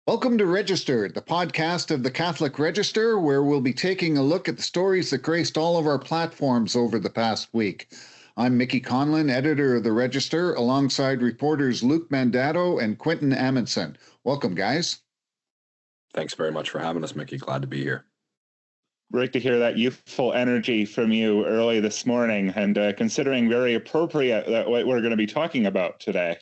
Welcome to Register, the podcast of the Catholic Register, where we'll be taking a look at the stories that graced all of our platforms over the past week. I'm Mickey Conlon, editor of the Register, alongside reporters Luke Mandato and Quinton Amundson. Welcome, guys. Thanks very much for having us, Mickey. Glad to be here. Great to hear that youthful energy from you early this morning, and considering very appropriate what we're going to be talking about today.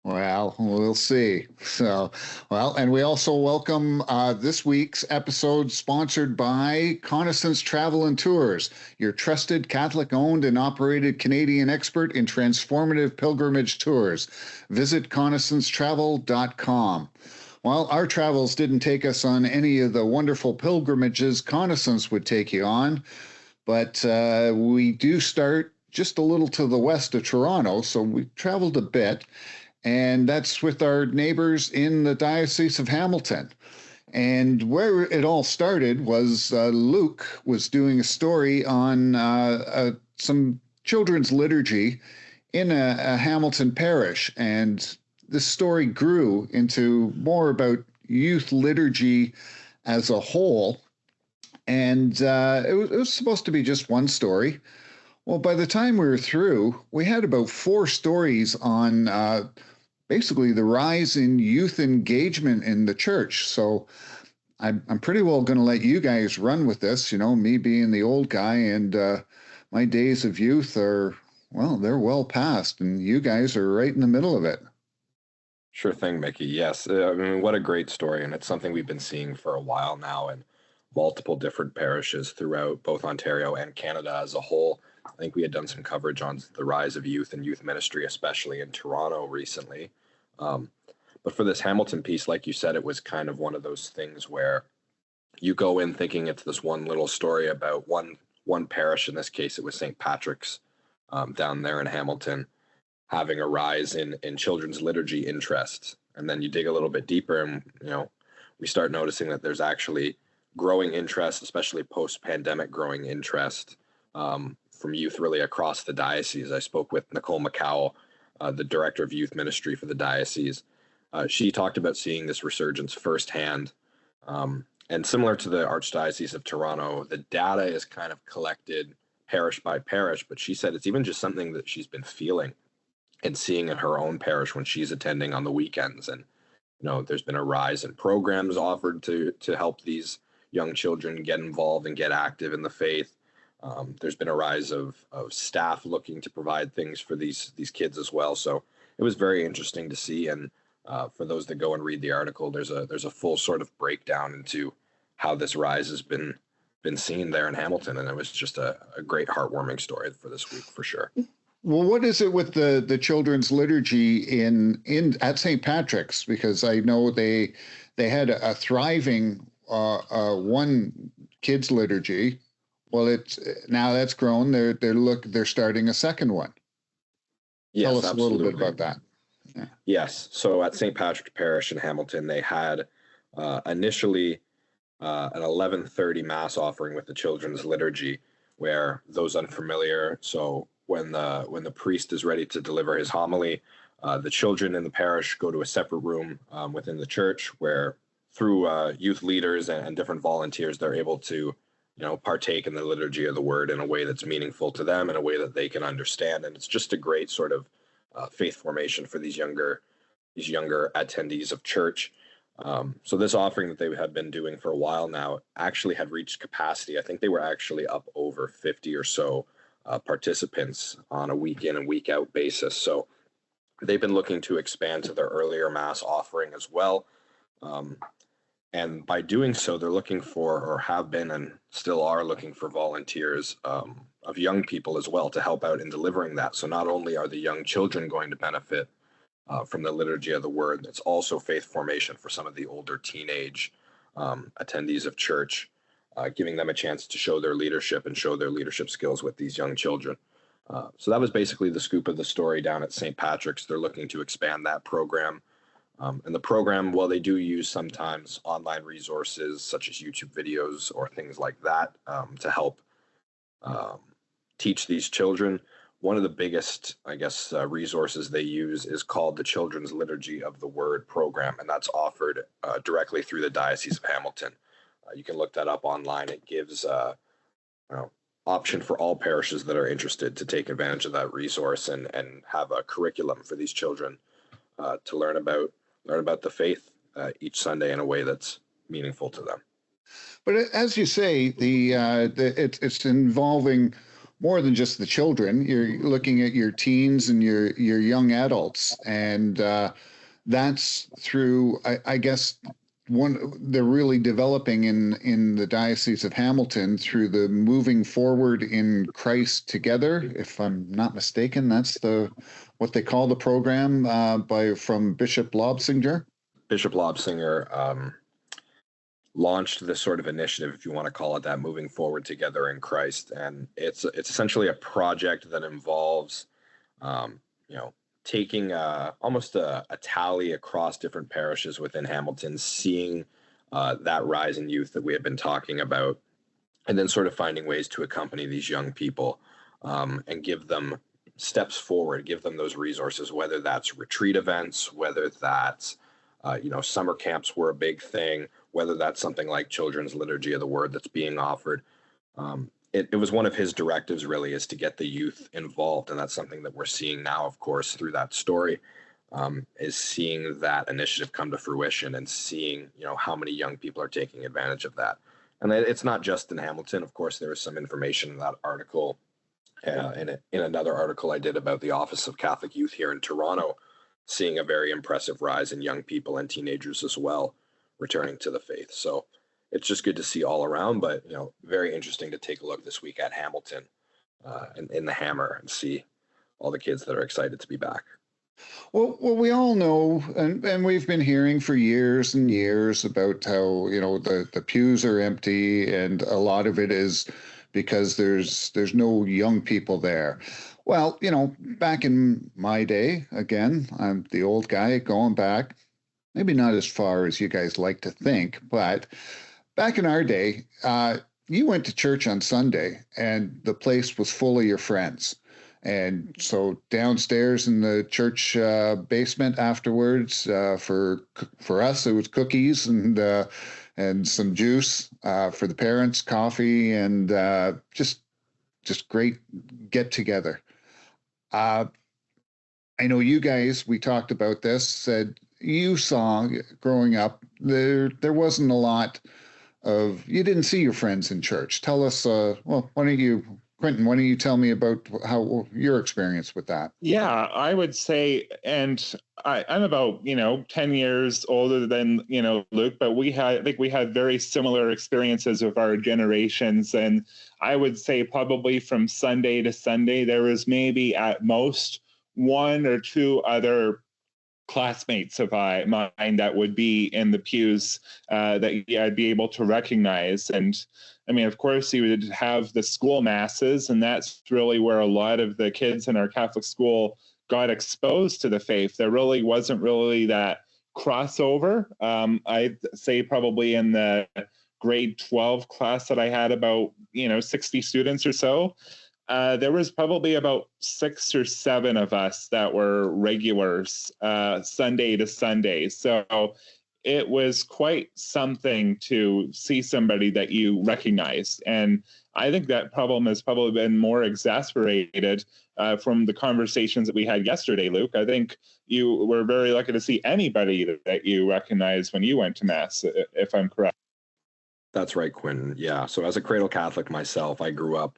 Well, we'll see. And we also welcome this week's episode sponsored by Conlon Travel and Tours, your trusted Catholic-owned and operated Canadian expert in transformative pilgrimage tours. Visit conlonstravel.com. Well, our travels didn't take us on any of the wonderful pilgrimages Conlon would take you on, but we do start just a little to the west of Toronto, so we traveled a bit. And that's with our neighbors in the Diocese of Hamilton. And where it all started was Luke was doing a story on some children's liturgy in a Hamilton parish. And this story grew into more about youth liturgy as a whole. And it was supposed to be just one story. Well, by the time we were through, we had about 4 stories on basically the rise in youth engagement in the church. So I'm pretty well going to let you guys run with this, me being the old guy, and my days of youth are, well, they're well past, and you guys are right in the middle of it. Sure thing, Mickey. Yes. I mean, what a great story. And it's something we've been seeing for a while now in multiple different parishes throughout both Ontario and Canada as a whole. I think we had done some coverage on the rise of youth and youth ministry, especially in Toronto recently. But for this Hamilton piece, like you said, it was kind of one of those things where you go in thinking it's this one little story about one parish. In this case, it was St. Patrick's down there in Hamilton, having a rise in children's liturgy interests. And then you dig a little bit deeper and, we start noticing that there's actually growing interest, especially post-pandemic growing interest from youth really across the diocese. I spoke with Nicole McCowell, the director of youth ministry for the diocese. She talked about seeing this resurgence firsthand. And similar to the Archdiocese of Toronto, the data is kind of collected parish by parish, but she said it's even just something that she's been feeling and seeing in her own parish when she's attending on the weekends. And, there's been a rise in programs offered to help these young children get involved and get active in the faith. There's been a rise of staff looking to provide things for these kids as well. So it was very interesting to see. And for those that go and read the article, there's a full sort of breakdown into how this rise has been seen there in Hamilton. And it was just a great heartwarming story for this week, for sure. Well, what is it with the children's liturgy in at St. Patrick's? Because I know they had a thriving one kids liturgy. Well, it's now that's grown. They're starting a second one. Yes, Tell us absolutely. a little bit about that. Yeah. Yes. So at St. Patrick's Parish in Hamilton, they had initially an 11:30 Mass offering with the children's liturgy, where those unfamiliar. So when the priest is ready to deliver his homily, the children in the parish go to a separate room within the church, where through youth leaders and different volunteers, they're able to partake in the liturgy of the word in a way that's meaningful to them, in a way that they can understand. And it's just a great sort of faith formation for these younger attendees of church. So this offering that they had been doing for a while now actually had reached capacity. I think they were actually up over 50 or so participants on a week in and week out basis. So they've been looking to expand to their earlier Mass offering as well. And by doing so, they're looking for, or have been and still are looking for, volunteers of young people as well to help out in delivering that. So not only are the young children going to benefit from the liturgy of the word, it's also faith formation for some of the older teenage attendees of church, giving them a chance to show their leadership and show their leadership skills with these young children. So that was basically the scoop of the story down at St. Patrick's. They're looking to expand that program. And the program, well, they do use sometimes online resources such as YouTube videos or things like that to help teach these children. one of the biggest, I guess, resources they use is called the Children's Liturgy of the Word program, and that's offered directly through the Diocese of Hamilton. You can look that up online. It gives you know, option for all parishes that are interested to take advantage of that resource and have a curriculum for these children to learn about the faith each Sunday in a way that's meaningful to them. But as you say, it's involving more than just the children. You're looking at your teens and your young adults, and that's through, I guess, they're really developing in the Diocese of Hamilton through the Moving Forward in Christ Together. If I'm not mistaken, that's what they call the program from Bishop Lobsinger. Bishop Lobsinger launched this sort of initiative, if you want to call it that, Moving Forward Together in Christ, and it's essentially a project that involves, taking almost a tally across different parishes within Hamilton, seeing that rise in youth that we have been talking about, and then sort of finding ways to accompany these young people and give them steps forward, give them those resources, whether that's retreat events, whether that's summer camps were a big thing, whether that's something like Children's Liturgy of the Word that's being offered. It was one of his directives, really, is to get the youth involved. And that's something that we're seeing now, of course, through that story, is seeing that initiative come to fruition and seeing, how many young people are taking advantage of that. And it's not just in Hamilton. Of course, there was some information in that article, in another article I did about the Office of Catholic Youth here in Toronto, seeing a very impressive rise in young people and teenagers as well returning to the faith. So it's just good to see all around, but very interesting to take a look this week at Hamilton and in the Hammer and see all the kids that are excited to be back. Well, we all know, and we've been hearing for years and years about how the pews are empty, and a lot of it is because there's no young people there. Well, back in my day, again, I'm the old guy going back, maybe not as far as you guys like to think, but back in our day, you went to church on Sunday and the place was full of your friends. And so downstairs in the church basement afterwards, for us, it was cookies and some juice, for the parents, coffee, and just great get together. I know you guys, we talked about this, said you saw growing up, there wasn't a lot you didn't see your friends in church. Tell us, Quinton, why don't you tell me about how your experience with that? Yeah, I would say, and I'm about, 10 years older than, Luke, but I think we had very similar experiences with our generations. And I would say probably from Sunday to Sunday, there was maybe at most one or two other classmates of mine that would be in the pews that I'd be able to recognize. And I mean, of course, you would have the school masses, and that's really where a lot of the kids in our Catholic school got exposed to the faith. There really wasn't that crossover. I'd say probably in the grade 12 class that I had about, 60 students or so, there was probably about 6 or 7 of us that were regulars Sunday to Sunday. So it was quite something to see somebody that you recognized. And I think that problem has probably been more exacerbated from the conversations that we had yesterday, Luke. I think you were very lucky to see anybody that you recognized when you went to Mass, if I'm correct. That's right, Quinton. Yeah. So as a cradle Catholic myself, I grew up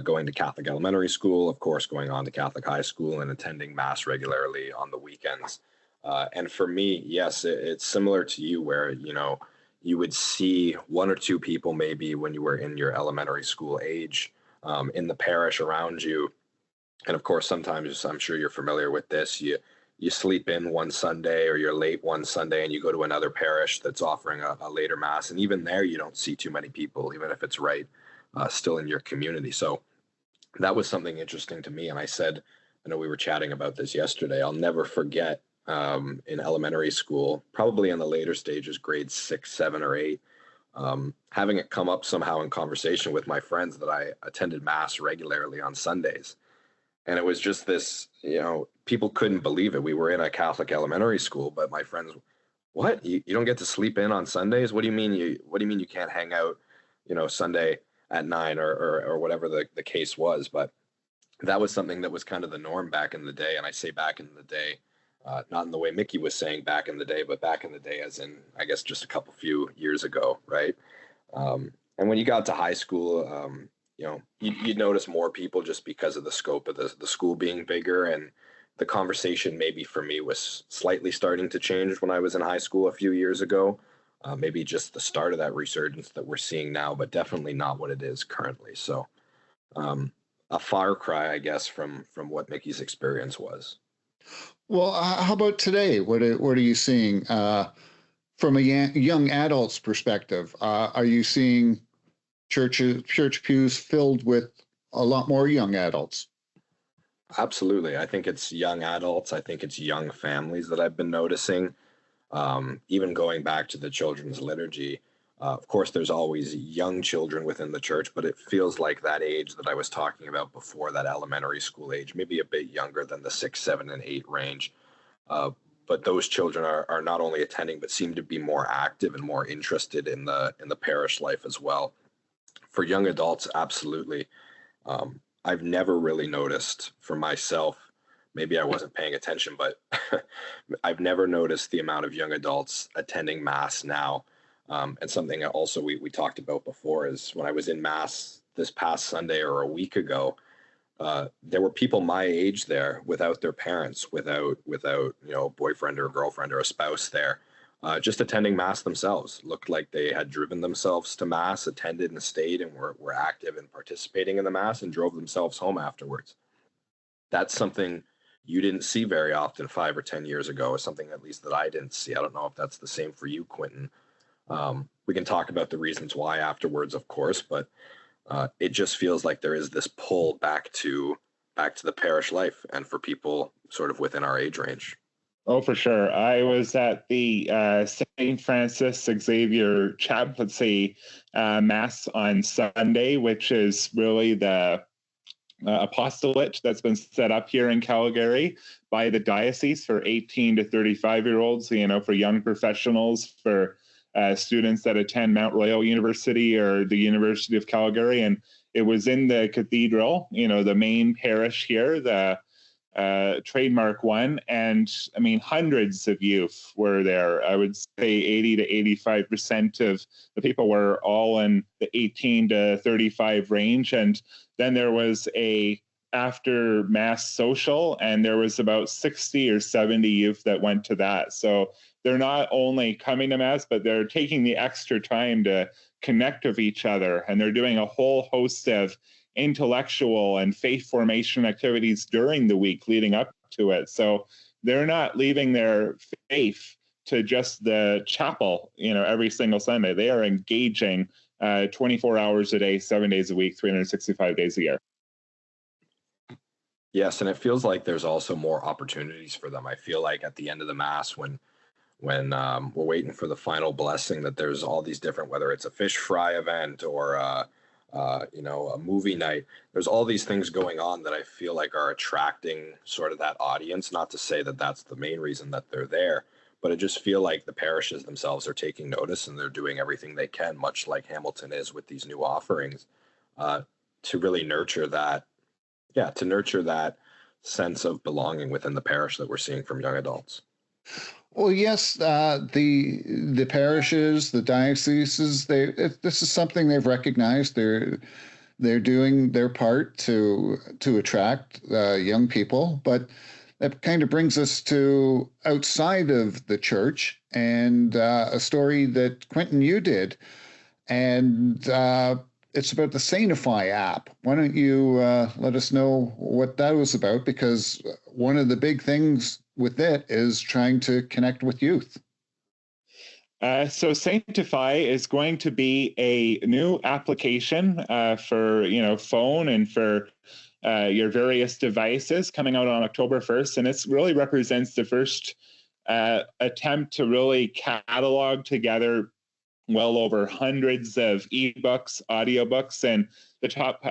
going to Catholic elementary school, of course, going on to Catholic high school and attending Mass regularly on the weekends. And for me, yes, it's similar to you where, you would see 1 or 2 people maybe when you were in your elementary school age in the parish around you. And of course, sometimes, I'm sure you're familiar with this, you sleep in one Sunday or you're late one Sunday and you go to another parish that's offering a later Mass. And even there, you don't see too many people, even if it's right still in your community. So that was something interesting to me. And I said, I know we were chatting about this yesterday, I'll never forget in elementary school, probably in the later stages, grades 6, 7, or 8, having it come up somehow in conversation with my friends that I attended Mass regularly on Sundays. And it was just this, people couldn't believe it. We were in a Catholic elementary school, but my friends, what? You don't get to sleep in on Sundays? What do you mean you can't hang out, Sunday at 9 or whatever the case was? But that was something that was kind of the norm back in the day. And I say back in the day, not in the way Mickey was saying back in the day, but back in the day as in, I guess, just a few years ago, right? And when you got to high school, you'd notice more people just because of the scope of the school being bigger, and the conversation maybe for me was slightly starting to change when I was in high school a few years ago. Maybe just the start of that resurgence that we're seeing now, but definitely not what it is currently. So a far cry, I guess, from what Mickey's experience was. Well, how about today? What are you seeing from a young adult's perspective? Are you seeing church pews filled with a lot more young adults? Absolutely. I think it's young adults. I think it's young families that I've been noticing. Even going back to the children's liturgy, of course, there's always young children within the church, but it feels like that age that I was talking about before, that elementary school age, maybe a bit younger than the 6, 7, and 8 range. But those children are not only attending, but seem to be more active and more interested in the parish life as well. For young adults, absolutely. I've never really noticed for myself, maybe I wasn't paying attention, but I've never noticed the amount of young adults attending Mass now. And something also we talked about before is when I was in Mass this past Sunday or a week ago, there were people my age there without their parents, without a boyfriend or a girlfriend or a spouse there, just attending Mass themselves. Looked like they had driven themselves to Mass, attended and stayed, and were active in participating in the Mass, and drove themselves home afterwards. That's something you didn't see very often 5 or 10 years ago, or something at least that I didn't see. I don't know if that's the same for you, Quinton. We can talk about the reasons why afterwards, of course, but it just feels like there is this pull back to the parish life, and for people sort of within our age range. Oh, for sure. I was at the St. Francis Xavier chaplaincy Mass on Sunday, which is really the apostolate that's been set up here in Calgary by the diocese for 18 to 35-year-olds, for young professionals, for students that attend Mount Royal University or the University of Calgary. And it was in the cathedral, the main parish here, the trademark one. And I mean, hundreds of youth were there. I would say 80 to 85% of the people were all in the 18 to 35 range. And then there was a after Mass social, and there was about 60 or 70 youth that went to that. So they're not only coming to Mass, but they're taking the extra time to connect with each other. And they're doing a whole host of intellectual and faith formation activities during the week leading up to it. So they're not leaving their faith to just the chapel, every single Sunday. They are engaging 24 hours a day, 7 days a week, 365 days a year. Yes, and it feels like there's also more opportunities for them. I feel like at the end of the Mass, when we're waiting for the final blessing, that there's all these different, whether it's a fish fry event or a movie night, there's all these things going on that I feel like are attracting sort of that audience. Not to say that that's the main reason that they're there, but I just feel like the parishes themselves are taking notice, and they're doing everything they can, much like Hamilton is with these new offerings, to really nurture that sense of belonging within the parish that we're seeing from young adults. Well, yes, the parishes, the dioceses, this is something they've recognized. They're doing their part to attract young people, but that kind of brings us to outside of the church, and a story that Quinton, you did, and it's about the Saintify app. Why don't you let us know what that was about? Because one of the big things with it is trying to connect with youth. So Saintify is going to be a new application for phone and for your various devices, coming out on October 1st, and it really represents the first attempt to really catalog together well over hundreds of ebooks, audiobooks, and the top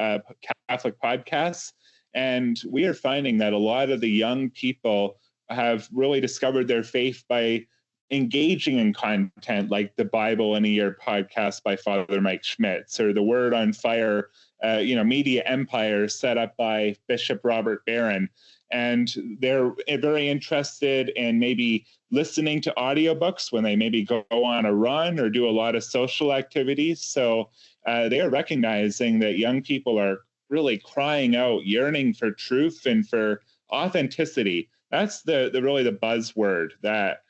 Catholic podcasts. And we are finding that a lot of the young people have really discovered their faith by engaging in content like the Bible in a Year podcast by Father Mike Schmitz, or the Word on Fire, media empire set up by Bishop Robert Barron. And they're very interested in maybe listening to audiobooks when they maybe go on a run or do a lot of social activities. So they are recognizing that young people are really crying out, yearning for truth and for authenticity. That's the really the buzzword that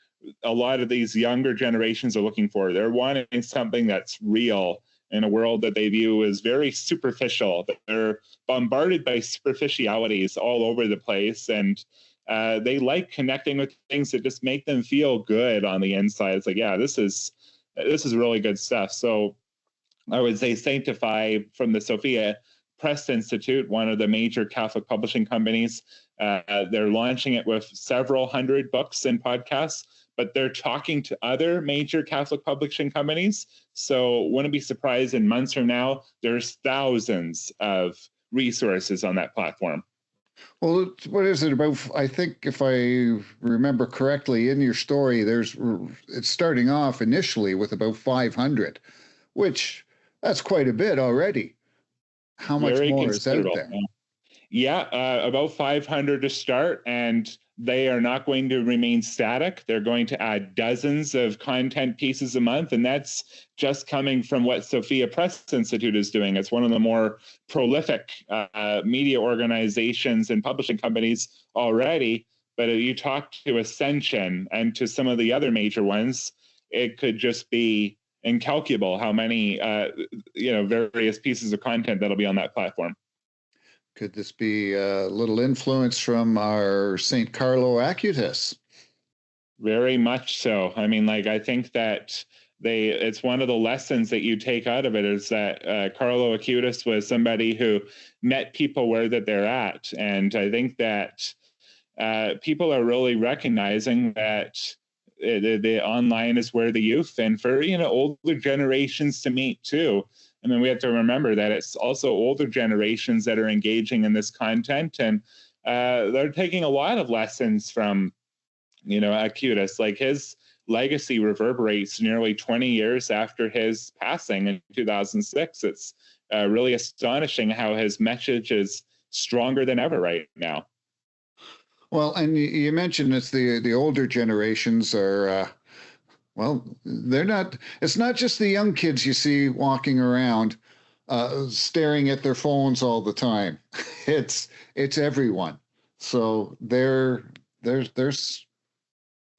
a lot of these younger generations are looking for. They're wanting something that's real in a world that they view as very superficial. They're bombarded by superficialities all over the place, and they like connecting with things that just make them feel good on the inside. It's like, yeah, this is really good stuff. So I would say Sanctify from the Sophia Press Institute, one of the major Catholic publishing companies. They're launching it with several hundred books and podcasts, but they're talking to other major Catholic publishing companies. So wouldn't be surprised in months from now, there's thousands of resources on that platform. Well, what is it about? I think if I remember correctly in your story, it's starting off initially with about 500, which that's quite a bit already. How much more is out there? Yeah, about 500 to start, and they are not going to remain static. They're going to add dozens of content pieces a month, and that's just coming from what Sophia Press Institute is doing. It's one of the more prolific media organizations and publishing companies already. But if you talk to Ascension and to some of the other major ones, it could just be incalculable how many various pieces of content that'll be on that platform. Could this be a little influence from our St. Carlo Acutis? Very much so. I mean, I think that it's one of the lessons that you take out of it is that Carlo Acutis was somebody who met people where that they're at. And I think that people are really recognizing that the online is where the youth and for, older generations to meet too. I mean, we have to remember that it's also older generations that are engaging in this content, and they're taking a lot of lessons from, Acutis. Like, his legacy reverberates nearly 20 years after his passing in 2006. It's really astonishing how his message is stronger than ever right now. Well, and you mentioned it's the older generations are, they're not, it's not just the young kids you see walking around staring at their phones all the time. It's everyone. So there's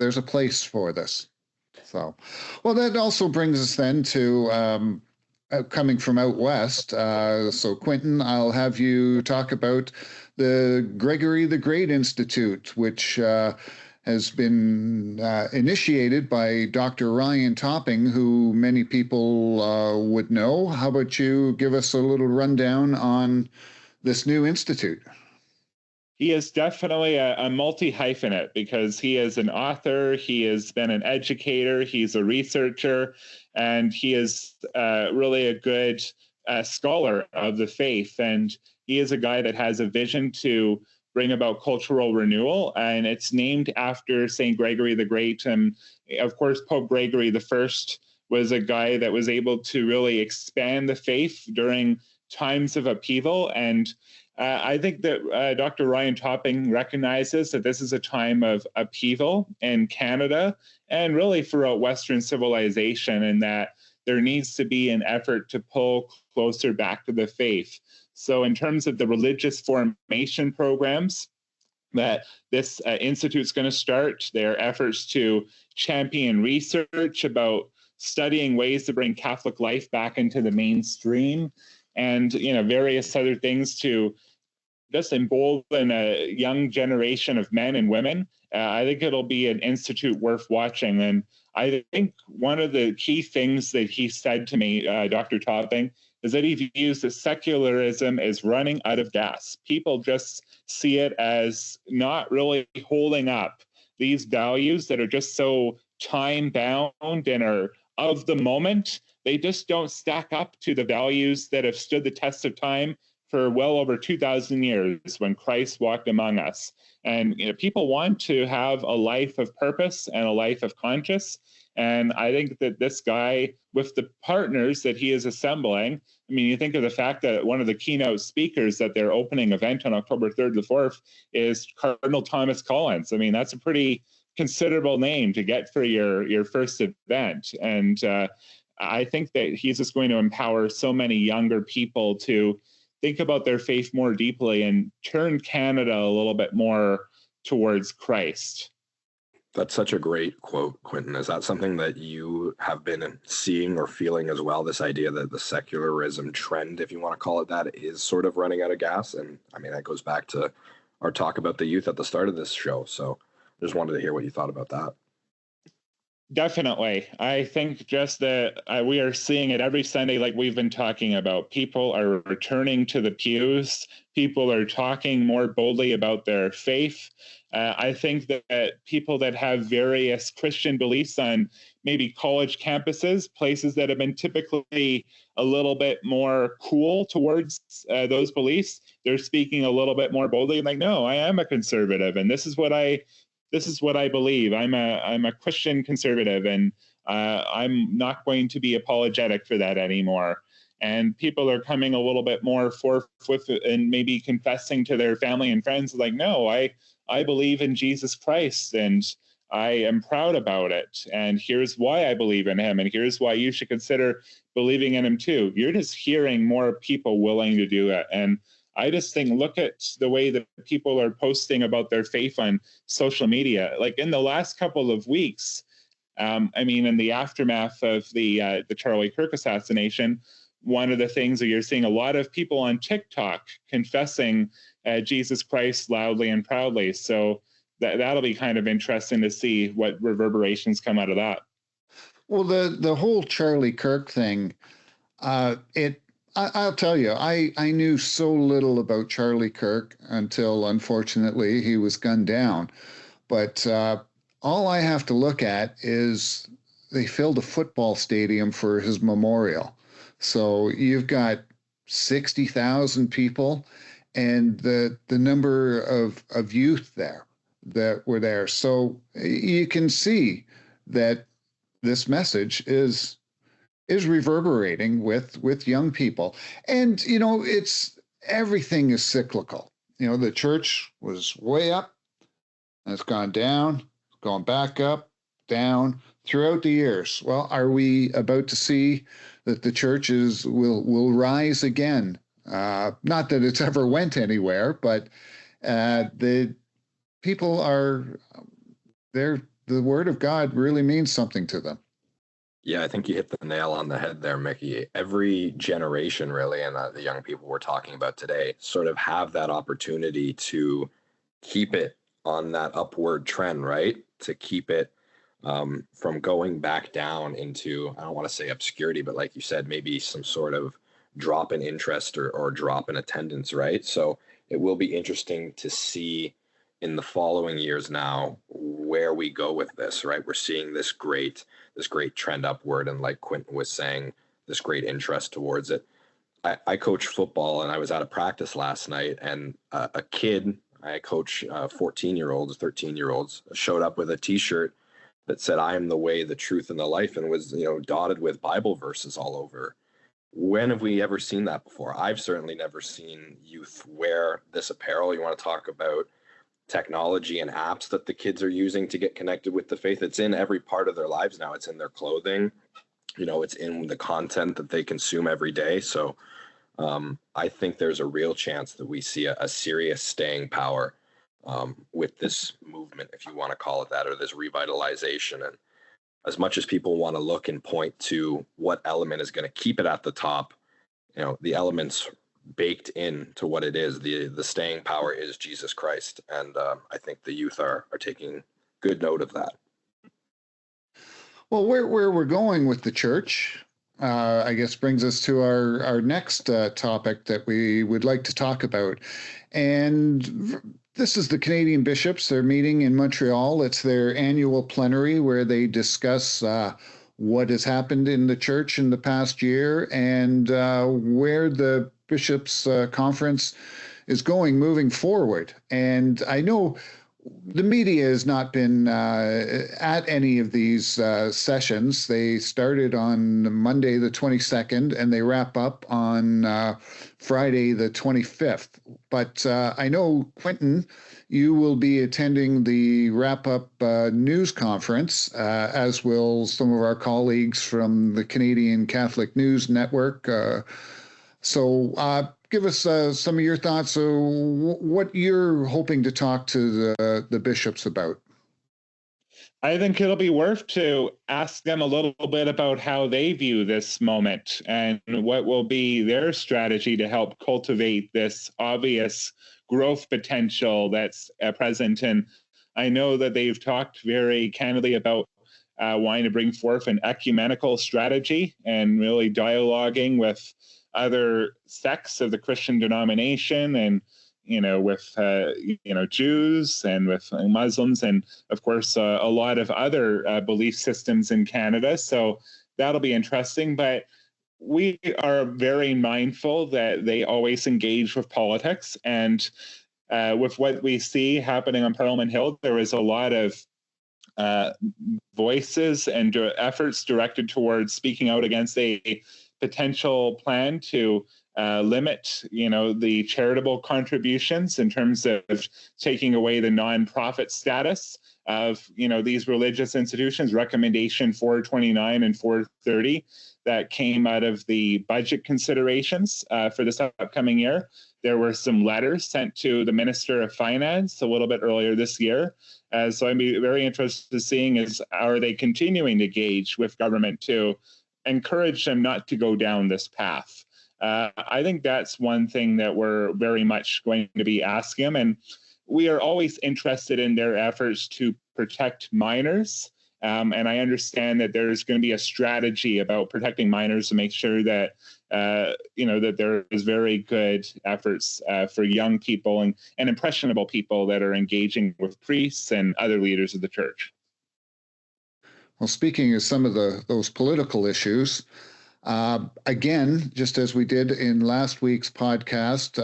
a place for this. So, well, that also brings us then to coming from out west. So Quinton, I'll have you talk about the Gregory the Great Institute, which has been initiated by Dr. Ryan Topping, who many people would know. How about you give us a little rundown on this new institute? He is definitely a multi-hyphenate because he is an author, he has been an educator, he's a researcher, and he is really a good scholar of the faith. And he is a guy that has a vision to bring about cultural renewal, and it's named after St. Gregory the Great. And of course, Pope Gregory I was a guy that was able to really expand the faith during times of upheaval. And I think that Dr. Ryan Topping recognizes that this is a time of upheaval in Canada and really throughout Western civilization, and that there needs to be an effort to pull closer back to the faith. So in terms of the religious formation programs that this institute's going to start, their efforts to champion research about studying ways to bring Catholic life back into the mainstream, and various other things to just embolden a young generation of men and women. I think it'll be an institute worth watching. And I think one of the key things that he said to me, Dr. Topping, is that he views that secularism is running out of gas. People just see it as not really holding up these values that are just so time-bound and are of the moment. They just don't stack up to the values that have stood the test of time for well over 2,000 years when Christ walked among us. And people want to have a life of purpose and a life of conscience. And I think that this guy, with the partners that he is assembling, I mean, you think of the fact that one of the keynote speakers at their opening event on October 3rd to 4th is Cardinal Thomas Collins. I mean, that's a pretty considerable name to get for your first event. And I think that he's just going to empower so many younger people to think about their faith more deeply and turn Canada a little bit more towards Christ. That's such a great quote, Quinton. Is that something that you have been seeing or feeling as well? This idea that the secularism trend, if you want to call it that, is sort of running out of gas. And I mean, that goes back to our talk about the youth at the start of this show. So I just wanted to hear what you thought about that. Definitely. I think just that we are seeing it every Sunday, like we've been talking about. People are returning to the pews. People are talking more boldly about their faith. I think that people that have various Christian beliefs on maybe college campuses, places that have been typically a little bit more cool towards those beliefs, they're speaking a little bit more boldly. Like, no, I am a conservative, and this is what I believe. I'm a Christian conservative, and I'm not going to be apologetic for that anymore. And people are coming a little bit more forthwith and maybe confessing to their family and friends, like, no, I believe in Jesus Christ, and I am proud about it. And here's why I believe in him, and here's why you should consider believing in him too. You're just hearing more people willing to do it. And I just think, look at the way that people are posting about their faith on social media. Like in the last couple of weeks, I mean, in the aftermath of the Charlie Kirk assassination, one of the things that you're seeing a lot of people on TikTok confessing Jesus Christ loudly and proudly. So that'll be kind of interesting to see what reverberations come out of that. Well, the whole Charlie Kirk thing, I'll tell you, I knew so little about Charlie Kirk until, unfortunately, he was gunned down. But all I have to look at is they filled a football stadium for his memorial. So you've got 60,000 people and the number of youth there that were there. So you can see that this message is reverberating with young people. And, everything is cyclical. The church was way up, and it's gone down, gone back up, down throughout the years. Well, are we about to see that the church will rise again? Not that it's ever went anywhere, but the people the word of God really means something to them. Yeah, I think you hit the nail on the head there, Mickey. Every generation, really, and the young people we're talking about today, sort of have that opportunity to keep it on that upward trend, right? To keep it from going back down into, I don't want to say obscurity, but like you said, maybe some sort of drop in interest or drop in attendance, right? So it will be interesting to see in the following years now where we go with this, right? We're seeing this great trend upward, and like Quinton was saying, this great interest towards it. I coach football, and I was at a practice last night, and a kid, I coach 14-year-olds, 13-year-olds, showed up with a T-shirt that said, "I am the way, the truth, and the life," and was dotted with Bible verses all over. When have we ever seen that before? I've certainly never seen youth wear this apparel. You want to talk about technology and apps that the kids are using to get connected with the faith? It's in every part of their lives now. It's in their clothing, it's in the content that they consume every day. So I think there's a real chance that we see a serious staying power with this movement, if you want to call it that, or this revitalization. And as much as people want to look and point to what element is going to keep it at the top, the elements baked into what it is, the staying power is Jesus Christ. And I think the youth are taking good note of that. Well, where we're going with the church, I guess, brings us to our next topic that we would like to talk about. And this is the Canadian bishops. They're meeting in Montreal. It's their annual plenary where they discuss what has happened in the church in the past year and where the bishops' conference is going moving forward. And I know the media has not been at any of these sessions. They started on Monday the 22nd and they wrap up on Friday the 25th. But I know, Quinton, you will be attending the wrap-up news conference, as will some of our colleagues from the Canadian Catholic News Network. So give us some of your thoughts of what you're hoping to talk to the bishops about. I think it'll be worth to ask them a little bit about how they view this moment and what will be their strategy to help cultivate this obvious growth potential that's present. And I know that they've talked very candidly about wanting to bring forth an ecumenical strategy and really dialoguing with other sects of the Christian denomination and with Jews and with Muslims and of course a lot of other belief systems in Canada. So that'll be interesting. But we are very mindful that they always engage with politics, and with what we see happening on Parliament Hill, there is a lot of voices and efforts directed towards speaking out against a potential plan to limit, the charitable contributions in terms of taking away the nonprofit status of, these religious institutions. Recommendation 429 and 430 that came out of the budget considerations for this upcoming year. There were some letters sent to the Minister of Finance a little bit earlier this year. So I'd be very interested in seeing are they continuing to engage with government to encourage them not to go down this path. I think that's one thing that we're very much going to be asking them. And we are always interested in their efforts to protect minors. And I understand that there's going to be a strategy about protecting minors to make sure that, that there is very good efforts for young people and impressionable people that are engaging with priests and other leaders of the church. Well, speaking of some of those political issues, again, just as we did in last week's podcast,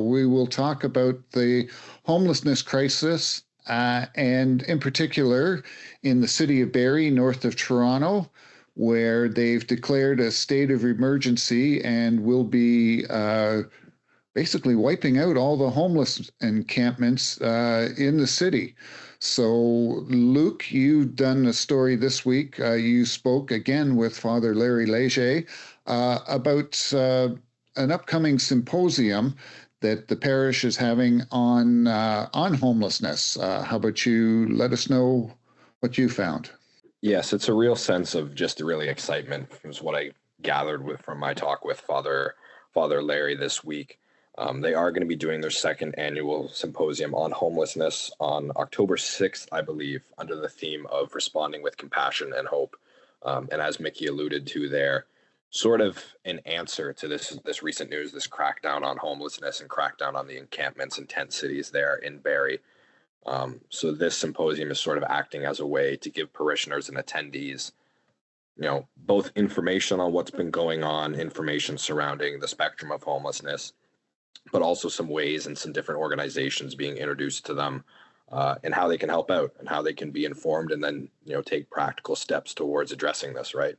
we will talk about the homelessness crisis, and in particular in the city of Barrie, north of Toronto, where they've declared a state of emergency and will be basically wiping out all the homeless encampments in the city. So, Luke, you've done a story this week. You spoke again with Father Larry Leger about an upcoming symposium that the parish is having on homelessness. How about you let us know what you found? Yes, it's a real sense of just really excitement, is what I gathered from my talk with Father Larry this week. They are going to be doing their second annual symposium on homelessness on October 6th, I believe, under the theme of responding with compassion and hope. And as Mickey alluded to there, sort of an answer to this recent news, this crackdown on homelessness and crackdown on the encampments and tent cities there in Barrie. So this symposium is sort of acting as a way to give parishioners and attendees, both information on what's been going on, information surrounding the spectrum of homelessness, but also some ways and some different organizations being introduced to them, and how they can help out and how they can be informed and then, take practical steps towards addressing this, right?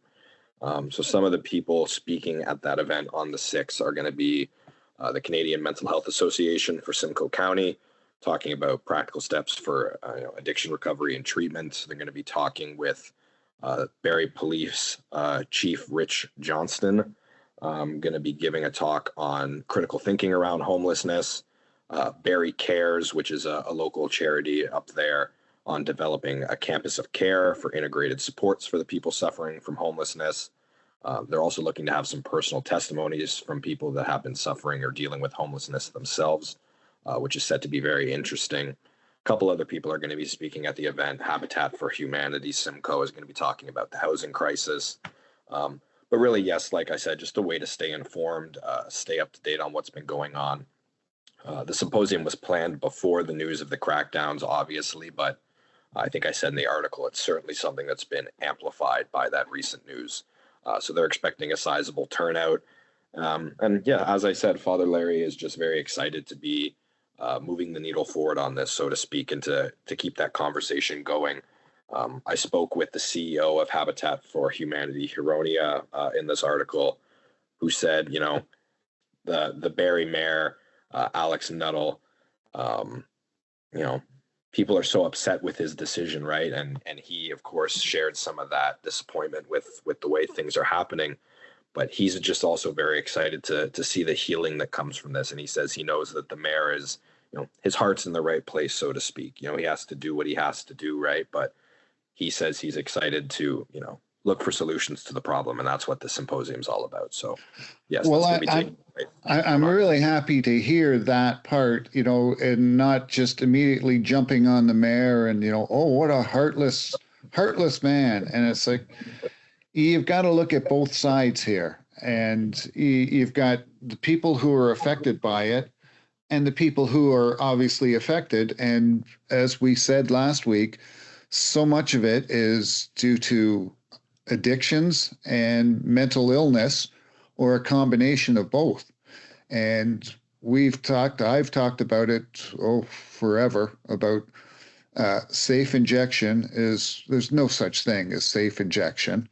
So some of the people speaking at that event on the 6th are going to be the Canadian Mental Health Association for Simcoe County, talking about practical steps for addiction recovery and treatment. They're going to be talking with Barrie Police Chief Rich Johnston, going to be giving a talk on critical thinking around homelessness. Barrie Cares, which is a local charity up there, on developing a campus of care for integrated supports for the people suffering from homelessness. They're also looking to have some personal testimonies from people that have been suffering or dealing with homelessness themselves, which is set to be very interesting. A couple other people are going to be speaking at the event. Habitat for Humanity Simcoe is going to be talking about the housing crisis. But really, yes, like I said, just a way to stay informed, stay up to date on what's been going on. The symposium was planned before the news of the crackdowns, obviously, but I think I said in the article, it's certainly something that's been amplified by that recent news. So they're expecting a sizable turnout. And yeah, as I said, Father Larry is just very excited to be moving the needle forward on this, so to speak, and to keep that conversation going. I spoke with the CEO of Habitat for Humanity, Huronia, in this article, who said, the Barrie mayor, Alex Nuttall, people are so upset with his decision, right? And he, of course, shared some of that disappointment with the way things are happening. But he's just also very excited to see the healing that comes from this. And he says he knows that the mayor is, his heart's in the right place, so to speak. He has to do what he has to do, right? But he says he's excited to, look for solutions to the problem, and that's what the symposium is all about. So, yes. Well, I'm really happy to hear that part, and not just immediately jumping on the mayor and, oh, what a heartless man. And it's like, you've got to look at both sides here, and you've got the people who are affected by it and the people who are obviously affected. And as we said last week, so much of it is due to addictions and mental illness, or a combination of both. And I've talked about it forever, about safe injection. There's no such thing as safe injection.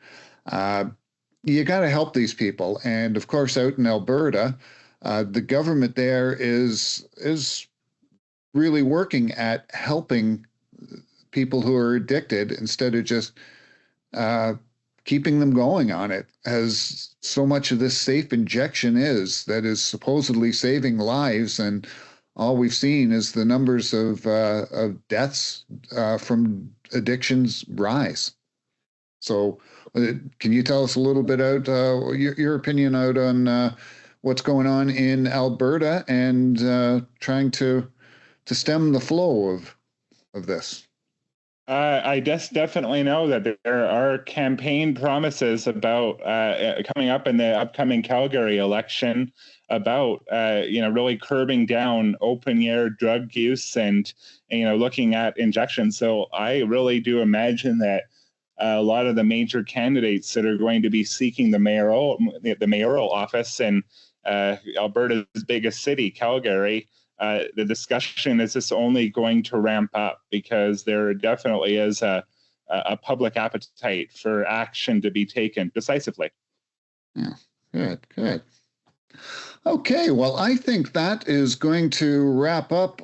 You got to help these people. And of course, out in Alberta, the government there is really working at helping people who are addicted, instead of just keeping them going on it, as so much of this safe injection that is supposedly saving lives. And all we've seen is the numbers of deaths from addictions rise. So can you tell us a little bit out your opinion out on what's going on in Alberta and trying to stem the flow of this? I definitely know that there are campaign promises about coming up in the upcoming Calgary election about really curbing down open air drug use and looking at injections. So I really do imagine that a lot of the major candidates that are going to be seeking the mayoral office in Alberta's biggest city, Calgary, the discussion is this only going to ramp up, because there definitely is a public appetite for action to be taken decisively. Yeah, good. Okay, well, I think that is going to wrap up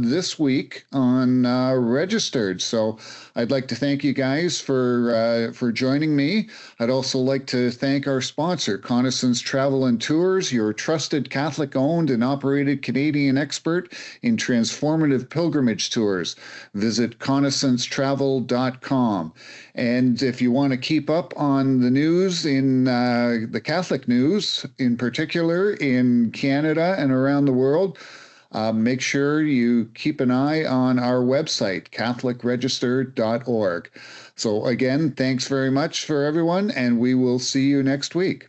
this week on Registered. So I'd like to thank you guys for joining me. I'd also like to thank our sponsor, Connison's Travel and Tours, your trusted Catholic-owned and operated Canadian expert in transformative pilgrimage tours. Visit connisonstravel.com. And if you want to keep up on the news in the Catholic news, in particular in Canada and around the world, make sure you keep an eye on our website, catholicregister.org. So again, thanks very much for everyone, and we will see you next week.